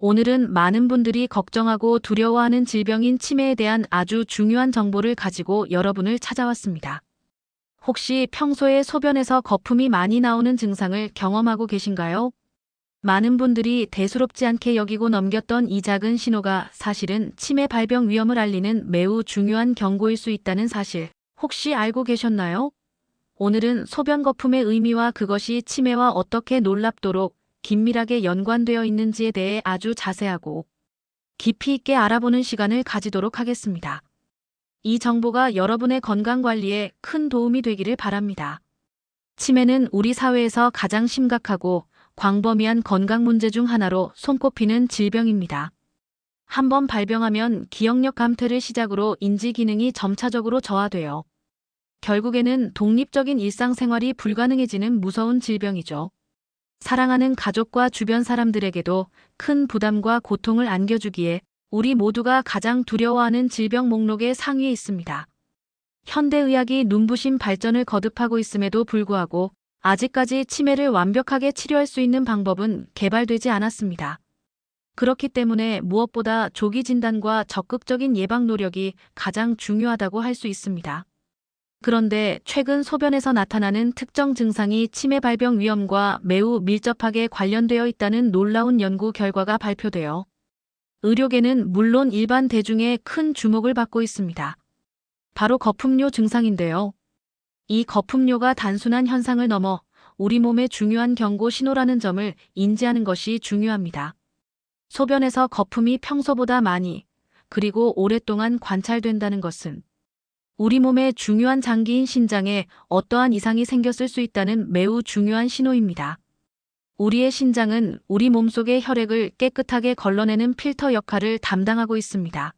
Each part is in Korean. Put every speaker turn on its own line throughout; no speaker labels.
오늘은 많은 분들이 걱정하고 두려워하는 질병인 치매에 대한 아주 중요한 정보를 가지고 여러분을 찾아왔습니다. 혹시 평소에 소변에서 거품이 많이 나오는 증상을 경험하고 계신가요? 많은 분들이 대수롭지 않게 여기고 넘겼던 이 작은 신호가 사실은 치매 발병 위험을 알리는 매우 중요한 경고일 수 있다는 사실, 혹시 알고 계셨나요? 오늘은 소변 거품의 의미와 그것이 치매와 어떻게 놀랍도록 긴밀하게 연관되어 있는지에 대해 아주 자세하고 깊이 있게 알아보는 시간을 가지도록 하겠습니다. 이 정보가 여러분의 건강 관리에 큰 도움이 되기를 바랍니다. 치매는 우리 사회에서 가장 심각하고 광범위한 건강 문제 중 하나로 손꼽히는 질병입니다. 한번 발병하면 기억력 감퇴를 시작으로 인지 기능이 점차적으로 저하되어 결국에는 독립적인 일상생활이 불가능해지는 무서운 질병이죠. 사랑하는 가족과 주변 사람들에게도 큰 부담과 고통을 안겨주기에 우리 모두가 가장 두려워하는 질병 목록의 상위에 있습니다. 현대의학이 눈부신 발전을 거듭하고 있음에도 불구하고 아직까지 치매를 완벽하게 치료할 수 있는 방법은 개발되지 않았습니다. 그렇기 때문에 무엇보다 조기 진단과 적극적인 예방 노력이 가장 중요하다고 할 수 있습니다. 그런데 최근 소변에서 나타나는 특정 증상이 치매 발병 위험과 매우 밀접하게 관련되어 있다는 놀라운 연구 결과가 발표되어 의료계는 물론 일반 대중의 큰 주목을 받고 있습니다. 바로 거품료 증상인데요. 이 거품료가 단순한 현상을 넘어 우리 몸의 중요한 경고 신호라는 점을 인지하는 것이 중요합니다. 소변에서 거품이 평소보다 많이, 그리고 오랫동안 관찰된다는 것은 우리 몸의 중요한 장기인 신장에 어떠한 이상이 생겼을 수 있다는 매우 중요한 신호입니다. 우리의 신장은 우리 몸속의 혈액을 깨끗하게 걸러내는 필터 역할을 담당하고 있습니다.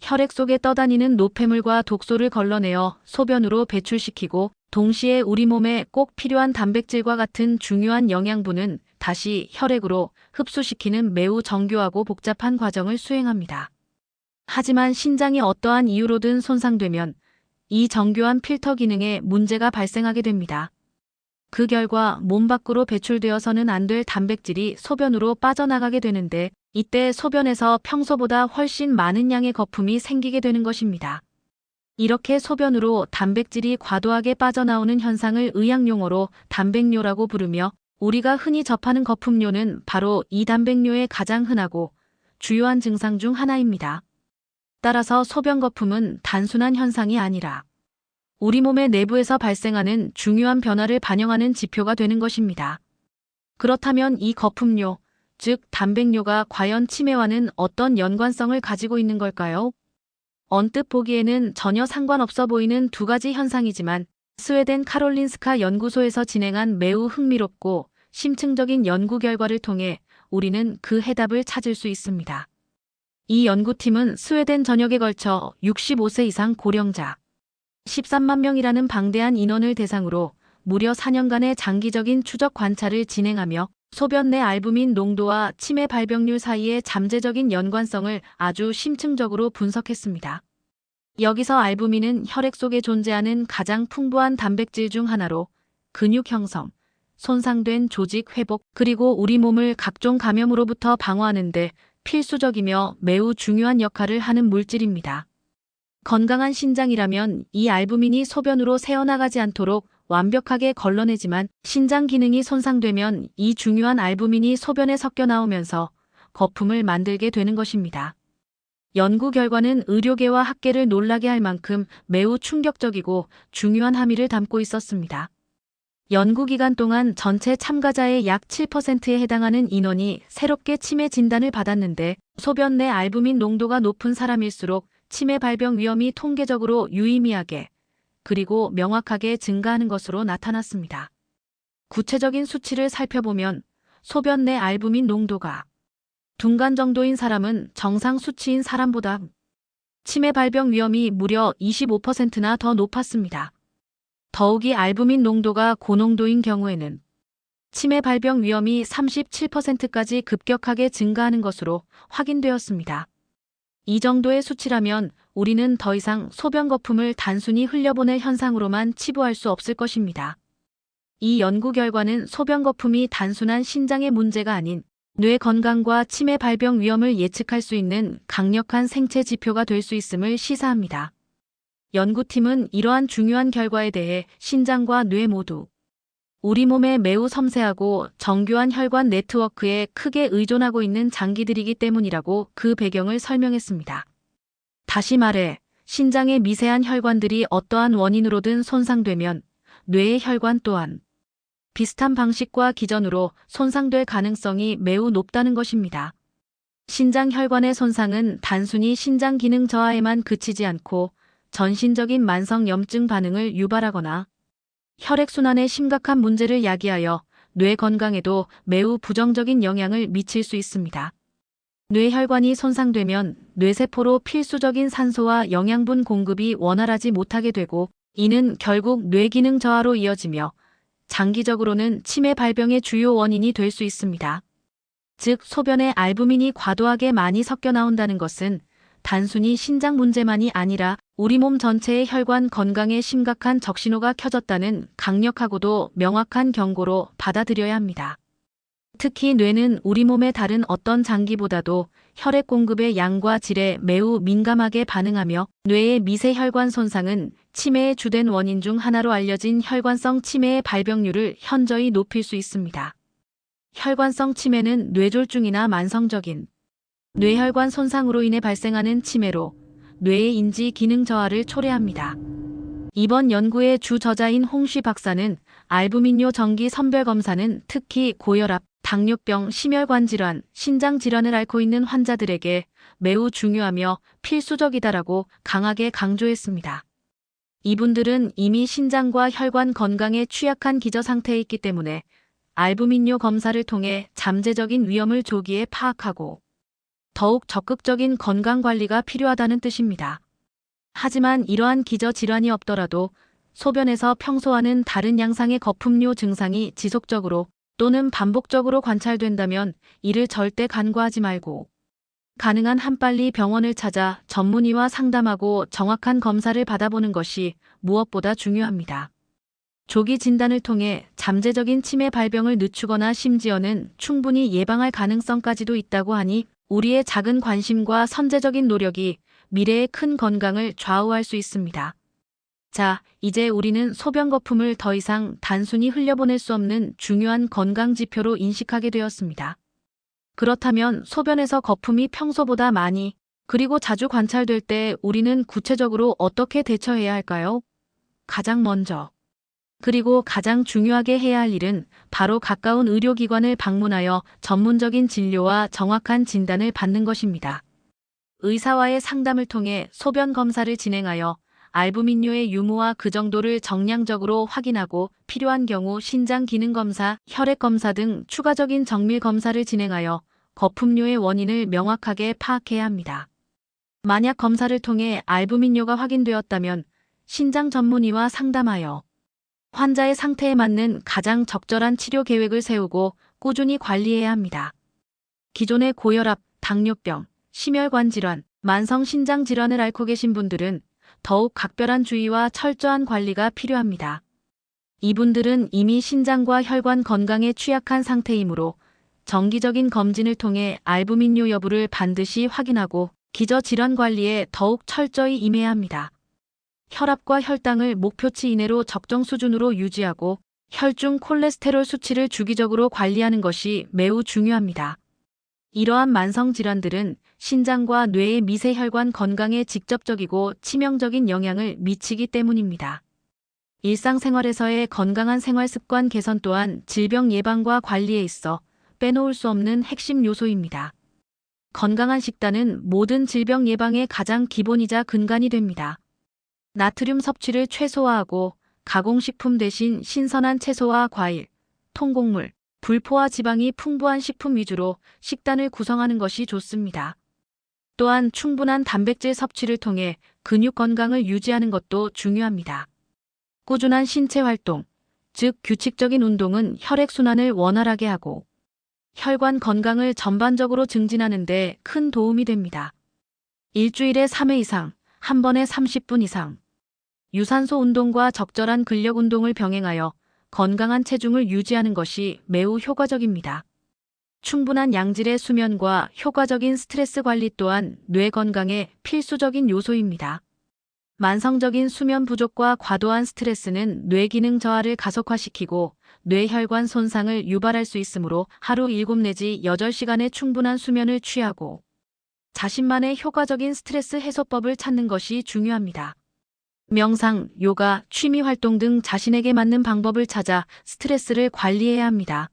혈액 속에 떠다니는 노폐물과 독소를 걸러내어 소변으로 배출시키고 동시에 우리 몸에 꼭 필요한 단백질과 같은 중요한 영양분은 다시 혈액으로 흡수시키는 매우 정교하고 복잡한 과정을 수행합니다. 하지만 신장이 어떠한 이유로든 손상되면 이 정교한 필터 기능에 문제가 발생하게 됩니다. 그 결과 몸 밖으로 배출되어서는 안 될 단백질이 소변으로 빠져나가게 되는데 이때 소변에서 평소보다 훨씬 많은 양의 거품이 생기게 되는 것입니다. 이렇게 소변으로 단백질이 과도하게 빠져나오는 현상을 의학용어로 단백뇨라고 부르며 우리가 흔히 접하는 거품료는 바로 이 단백뇨의 가장 흔하고 주요한 증상 중 하나입니다. 따라서 소변 거품은 단순한 현상이 아니라 우리 몸의 내부에서 발생하는 중요한 변화를 반영하는 지표가 되는 것입니다. 그렇다면 이 거품료, 즉 단백뇨가 과연 치매와는 어떤 연관성을 가지고 있는 걸까요? 언뜻 보기에는 전혀 상관없어 보이는 두 가지 현상이지만 스웨덴 카롤린스카 연구소에서 진행한 매우 흥미롭고 심층적인 연구 결과를 통해 우리는 그 해답을 찾을 수 있습니다. 이 연구팀은 스웨덴 전역에 걸쳐 65세 이상 고령자 13만 명이라는 방대한 인원을 대상으로 무려 4년간의 장기적인 추적 관찰을 진행하며 소변 내 알부민 농도와 치매 발병률 사이의 잠재적인 연관성을 아주 심층적으로 분석했습니다. 여기서 알부민은 혈액 속에 존재하는 가장 풍부한 단백질 중 하나로 근육 형성, 손상된 조직 회복, 그리고 우리 몸을 각종 감염으로부터 방어하는 데 필수적이며 매우 중요한 역할을 하는 물질입니다. 건강한 신장이라면 이 알부민이 소변으로 새어나가지 않도록 완벽하게 걸러내지만 신장 기능이 손상되면 이 중요한 알부민이 소변에 섞여 나오면서 거품을 만들게 되는 것입니다. 연구 결과는 의료계와 학계를 놀라게 할 만큼 매우 충격적이고 중요한 함의를 담고 있었습니다. 연구 기간 동안 전체 참가자의 약 7%에 해당하는 인원이 새롭게 치매 진단을 받았는데 소변 내 알부민 농도가 높은 사람일수록 치매 발병 위험이 통계적으로 유의미하게 그리고 명확하게 증가하는 것으로 나타났습니다. 구체적인 수치를 살펴보면 소변 내 알부민 농도가 둔간 정도인 사람은 정상 수치인 사람보다 치매 발병 위험이 무려 25%나 더 높았습니다. 더욱이 알부민 농도가 고농도인 경우에는 치매 발병 위험이 37%까지 급격하게 증가하는 것으로 확인되었습니다. 이 정도의 수치라면 우리는 더 이상 소변 거품을 단순히 흘려보낼 현상으로만 치부할 수 없을 것입니다. 이 연구 결과는 소변 거품이 단순한 신장의 문제가 아닌 뇌 건강과 치매 발병 위험을 예측할 수 있는 강력한 생체 지표가 될 수 있음을 시사합니다. 연구팀은 이러한 중요한 결과에 대해 신장과 뇌 모두 우리 몸에 매우 섬세하고 정교한 혈관 네트워크에 크게 의존하고 있는 장기들이기 때문이라고 그 배경을 설명했습니다. 다시 말해, 신장의 미세한 혈관들이 어떠한 원인으로든 손상되면 뇌의 혈관 또한 비슷한 방식과 기전으로 손상될 가능성이 매우 높다는 것입니다. 신장 혈관의 손상은 단순히 신장 기능 저하에만 그치지 않고 전신적인 만성 염증 반응을 유발하거나 혈액순환에 심각한 문제를 야기하여 뇌 건강에도 매우 부정적인 영향을 미칠 수 있습니다. 뇌혈관이 손상되면 뇌세포로 필수적인 산소와 영양분 공급이 원활하지 못하게 되고 이는 결국 뇌기능 저하로 이어지며 장기적으로는 치매 발병의 주요 원인이 될 수 있습니다. 즉, 소변에 알부민이 과도하게 많이 섞여 나온다는 것은 단순히 신장 문제만이 아니라 우리 몸 전체의 혈관 건강에 심각한 적신호가 켜졌다는 강력하고도 명확한 경고로 받아들여야 합니다. 특히 뇌는 우리 몸의 다른 어떤 장기보다도 혈액 공급의 양과 질에 매우 민감하게 반응하며 뇌의 미세 혈관 손상은 치매의 주된 원인 중 하나로 알려진 혈관성 치매의 발병률을 현저히 높일 수 있습니다. 혈관성 치매는 뇌졸중이나 만성적인 뇌혈관 손상으로 인해 발생하는 치매로 뇌의 인지 기능 저하를 초래합니다. 이번 연구의 주 저자인 홍쉬 박사는 알부민뇨 정기 선별 검사는 특히 고혈압, 당뇨병, 심혈관 질환, 신장 질환을 앓고 있는 환자들에게 매우 중요하며 필수적이다라고 강하게 강조했습니다. 이분들은 이미 신장과 혈관 건강에 취약한 기저 상태에 있기 때문에 알부민뇨 검사를 통해 잠재적인 위험을 조기에 파악하고 더욱 적극적인 건강관리가 필요하다는 뜻입니다. 하지만 이러한 기저 질환이 없더라도 소변에서 평소와는 다른 양상의 거품료 증상이 지속적으로 또는 반복적으로 관찰된다면 이를 절대 간과하지 말고 가능한 한 빨리 병원을 찾아 전문의와 상담하고 정확한 검사를 받아보는 것이 무엇보다 중요합니다. 조기 진단을 통해 잠재적인 치매 발병을 늦추거나 심지어는 충분히 예방할 가능성까지도 있다고 하니 우리의 작은 관심과 선제적인 노력이 미래의 큰 건강을 좌우할 수 있습니다. 자, 이제 우리는 소변 거품을 더 이상 단순히 흘려보낼 수 없는 중요한 건강 지표로 인식하게 되었습니다. 그렇다면 소변에서 거품이 평소보다 많이 그리고 자주 관찰될 때 우리는 구체적으로 어떻게 대처해야 할까요? 가장 먼저 그리고 가장 중요하게 해야 할 일은 바로 가까운 의료기관을 방문하여 전문적인 진료와 정확한 진단을 받는 것입니다. 의사와의 상담을 통해 소변 검사를 진행하여 알부민뇨의 유무와 그 정도를 정량적으로 확인하고 필요한 경우 신장 기능 검사, 혈액 검사 등 추가적인 정밀 검사를 진행하여 거품료의 원인을 명확하게 파악해야 합니다. 만약 검사를 통해 알부민뇨가 확인되었다면 신장 전문의와 상담하여 환자의 상태에 맞는 가장 적절한 치료 계획을 세우고 꾸준히 관리해야 합니다. 기존의 고혈압, 당뇨병, 심혈관 질환, 만성 신장 질환을 앓고 계신 분들은 더욱 각별한 주의와 철저한 관리가 필요합니다. 이분들은 이미 신장과 혈관 건강에 취약한 상태이므로 정기적인 검진을 통해 알부민뇨 여부를 반드시 확인하고 기저 질환 관리에 더욱 철저히 임해야 합니다. 혈압과 혈당을 목표치 이내로 적정 수준으로 유지하고 혈중 콜레스테롤 수치를 주기적으로 관리하는 것이 매우 중요합니다. 이러한 만성 질환들은 신장과 뇌의 미세 혈관 건강에 직접적이고 치명적인 영향을 미치기 때문입니다. 일상생활에서의 건강한 생활 습관 개선 또한 질병 예방과 관리에 있어 빼놓을 수 없는 핵심 요소입니다. 건강한 식단은 모든 질병 예방의 가장 기본이자 근간이 됩니다. 나트륨 섭취를 최소화하고 가공식품 대신 신선한 채소와 과일, 통곡물, 불포화 지방이 풍부한 식품 위주로 식단을 구성하는 것이 좋습니다. 또한 충분한 단백질 섭취를 통해 근육 건강을 유지하는 것도 중요합니다. 꾸준한 신체 활동, 즉 규칙적인 운동은 혈액순환을 원활하게 하고 혈관 건강을 전반적으로 증진하는 데 큰 도움이 됩니다. 일주일에 3회 이상, 한 번에 30분 이상 유산소 운동과 적절한 근력 운동을 병행하여 건강한 체중을 유지하는 것이 매우 효과적입니다. 충분한 양질의 수면과 효과적인 스트레스 관리 또한 뇌 건강에 필수적인 요소입니다. 만성적인 수면 부족과 과도한 스트레스는 뇌 기능 저하를 가속화시키고 뇌혈관 손상을 유발할 수 있으므로 하루 7 내지 8시간의 충분한 수면을 취하고 자신만의 효과적인 스트레스 해소법을 찾는 것이 중요합니다. 명상, 요가, 취미 활동 등 자신에게 맞는 방법을 찾아 스트레스를 관리해야 합니다.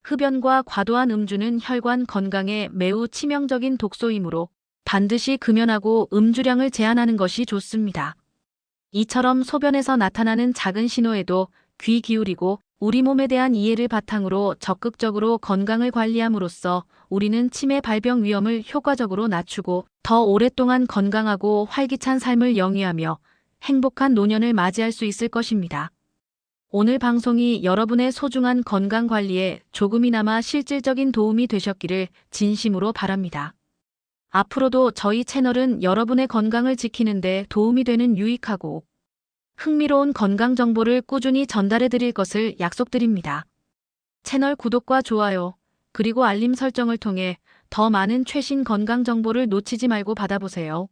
흡연과 과도한 음주는 혈관 건강에 매우 치명적인 독소이므로 반드시 금연하고 음주량을 제한하는 것이 좋습니다. 이처럼 소변에서 나타나는 작은 신호에도 귀 기울이고 우리 몸에 대한 이해를 바탕으로 적극적으로 건강을 관리함으로써 우리는 치매 발병 위험을 효과적으로 낮추고 더 오랫동안 건강하고 활기찬 삶을 영위하며 행복한 노년을 맞이할 수 있을 것입니다. 오늘 방송이 여러분의 소중한 건강 관리에 조금이나마 실질적인 도움이 되셨기를 진심으로 바랍니다. 앞으로도 저희 채널은 여러분의 건강을 지키는 데 도움이 되는 유익하고 흥미로운 건강 정보를 꾸준히 전달해 드릴 것을 약속드립니다. 채널 구독과 좋아요, 그리고 알림 설정을 통해 더 많은 최신 건강 정보를 놓치지 말고 받아보세요.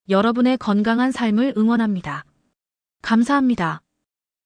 여러분의 건강한 삶을 응원합니다. 감사합니다.